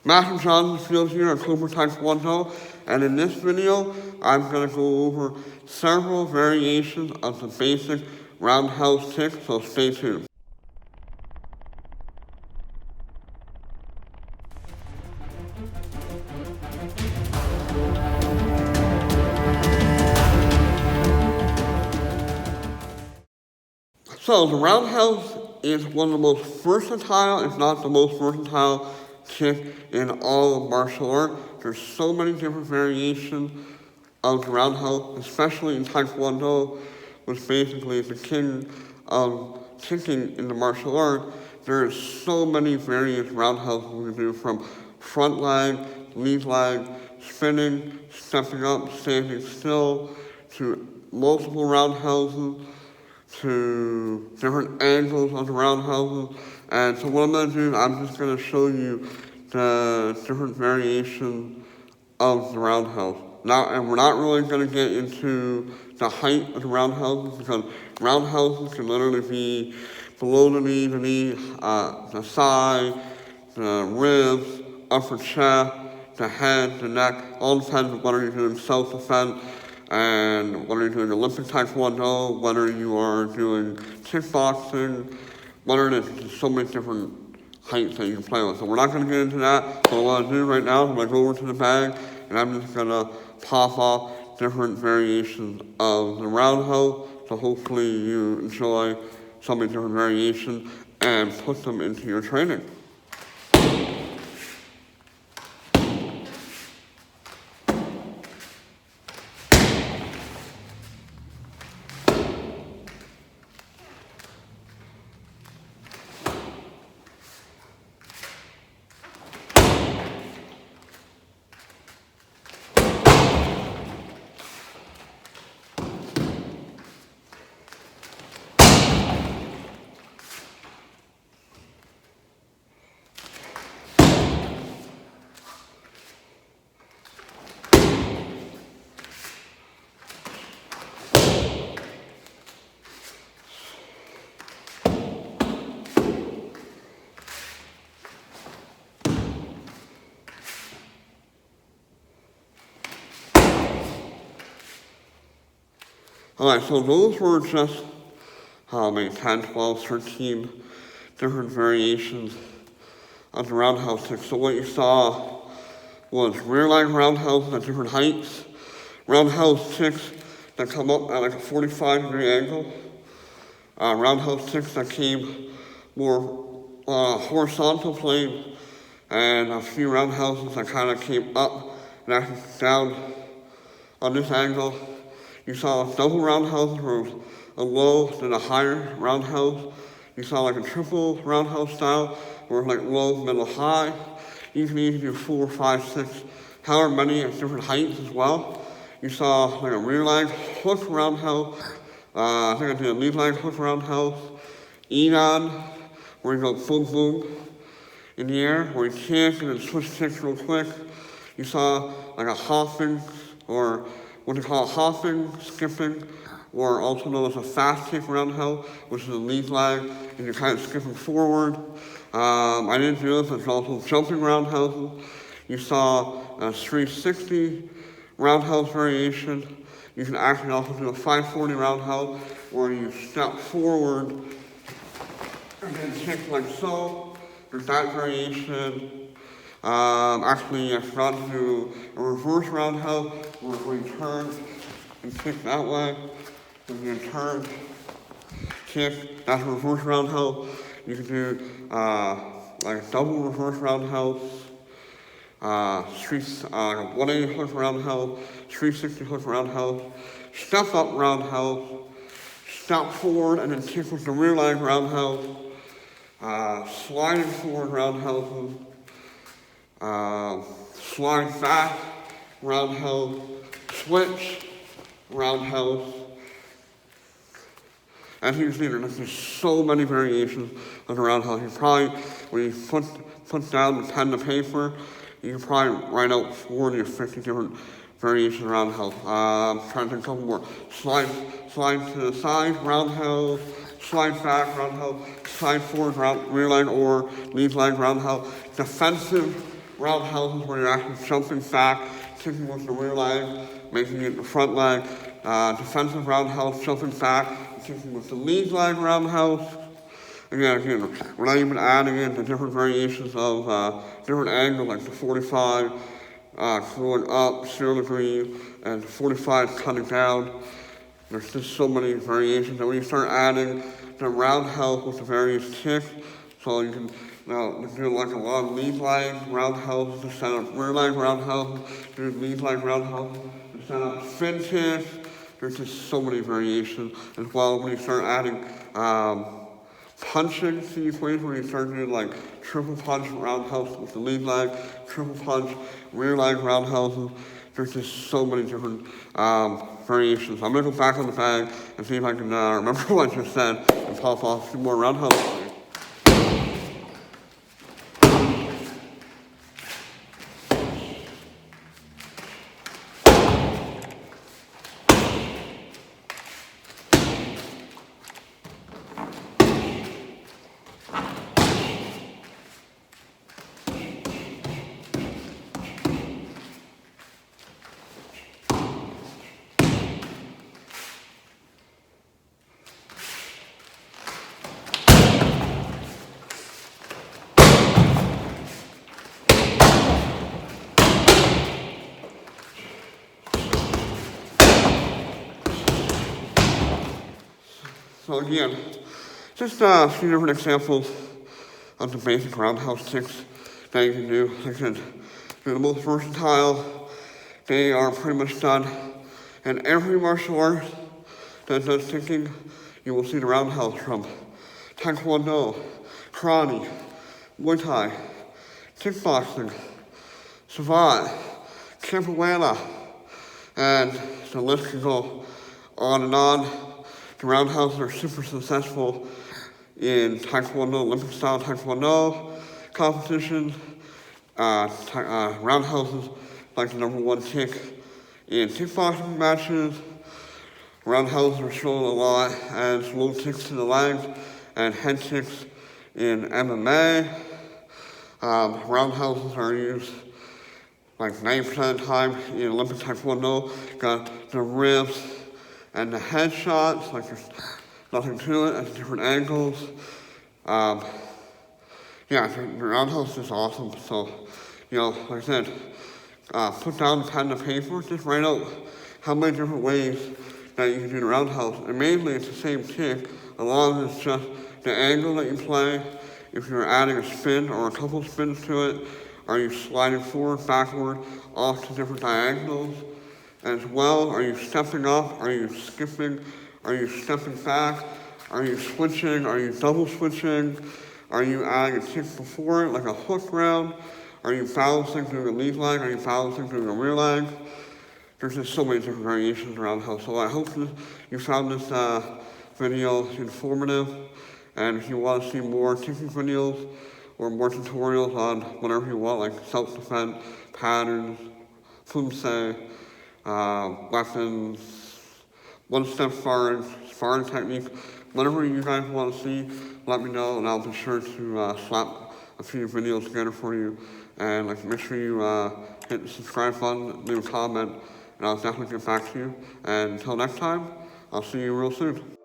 Master Johnson Fields here at Cobourg Taekwondo, and in this video, I'm going to go over several variations of the basic roundhouse kick, so stay tuned. So the roundhouse is one of the most versatile, if not the most versatile, kick in all of martial art. There's so many different variations of the roundhouse, especially in Taekwondo, which basically is the king of kicking in the martial art. There are so many various roundhouses we can do, from front leg, lead leg, spinning, stepping up, standing still, to multiple roundhouses, to different angles of the roundhouses. And so what I'm going to do, I'm just going to show you the different variations of the roundhouse. Now, and we're not really going to get into the height of the roundhouses, because roundhouses can literally be below the knee, the side, the ribs, upper chest, the head, the neck. All depends on whether you're doing self-defense, and whether you're doing Olympic Taekwondo, whether you are doing kickboxing, whether there's so many different heights that you can play with. So we're not going to get into that. So what I want to do right now is I'm going to go over to the bag, and I'm just going to pop off different variations of the roundhouse. So hopefully you enjoy so many different variations and put them into your training. Alright, so those were just maybe 10, 12, 13 different variations of the roundhouse kick. So what you saw was rear leg roundhouses at different heights, roundhouse kicks that come up at like a 45-degree angle, roundhouse kicks that came more horizontal plane, and a few roundhouses that kind of came up and actually down on this angle. You saw double roundhouse where it was a low, then a higher roundhouse. You saw like a triple roundhouse style where it was like low, middle, high. You can even do 4, 5, 6, however many at different heights as well. You saw like a rear leg hook roundhouse. I think I did a lead leg hook roundhouse. Enon, where you go boom, boom in the air, where you kick and then switch kicks real quick. You saw like a hopping, or what they call hopping, skipping, or also known as a fast kick roundhouse, which is a lead leg, and you're kind of skipping forward. I didn't do this, it's also jumping roundhouses. You saw a 360 roundhouse variation. You can actually also do a 540 roundhouse, where you step forward and then kick like so. There's that variation. Actually, I forgot to do a reverse roundhouse where you turn and kick that way. Then you turn, kick, that's a reverse roundhouse. You can do like a double reverse roundhouse, 180 hook roundhouse, 360 hook roundhouse, step up roundhouse, step forward and then kick with the rear leg roundhouse, sliding forward roundhouses, slide back, roundhouse, switch, roundhouse. As you can see, there's just so many variations of the roundhouse. You probably, when you put down the pen to paper, you can probably write out 40 or 50 different variations of roundhouse. Trying to think a couple more. Slide to the side, roundhouse, slide back, roundhouse, slide forward, rear leg or lead leg roundhouse, defensive roundhouses where you're actually jumping back, kicking with the rear leg, making it the front leg. Defensive roundhouse, jumping back, kicking with the lead leg roundhouse. Again, we're not even adding in the different variations of different angles, like the 45 going up 0 degree and 45 cutting down. There's just so many variations, and when you start adding the roundhouse with the various kicks, so you can now do like a lot of lead leg roundhouse to set up rear leg roundhouse, do lead leg roundhouse to set up spin kicks. There's just so many variations as well. When you start adding punching to the equation, where you start doing like triple punch roundhouse with the lead leg, triple punch rear leg roundhouses. There's just so many different variations. I'm gonna go back on the bag and see if I can remember what I just said and pop off a few more roundhouses. So again, just a few different examples of the basic roundhouse kicks that you can do. Like I said, they're the most versatile. They are pretty much done in every martial art that does kicking. You will see the roundhouse from Taekwondo, karate, Muay Thai, kickboxing, savate, capoeira, and the list can go on and on. The roundhouses are super successful in Taekwondo, Olympic style Taekwondo competitions. Roundhouses like the #1 kick in kickboxing matches. Roundhouses are shown a lot as low kicks to the legs and head kicks in MMA. Roundhouses are used like 90% of the time in Olympic Taekwondo. Got the ribs and the headshots, like there's nothing to it, at different angles. The roundhouse is awesome. So, like I said, put down pen and paper, just write out how many different ways that you can do the roundhouse. And mainly it's the same kick, as long as it's just the angle that you play. If you're adding a spin or a couple spins to it, are you sliding forward, backward, off to different diagonals? As well, are you stepping up? Are you skipping? Are you stepping back? Are you switching? Are you double switching? Are you adding a kick before it, like a hook round? Are you balancing through the lead leg? Are you balancing through the rear leg? There's just so many different variations around the house. So I hope you found this video informative. And if you want to see more kicking videos or more tutorials on whatever you want, like self-defense, patterns, fumse, weapons, one-step sparring technique, whatever you guys want to see, let me know, and I'll be sure to slap a few videos together for you. And make sure you hit the subscribe button, leave a comment, and I'll definitely get back to you. And until next time, I'll see you real soon.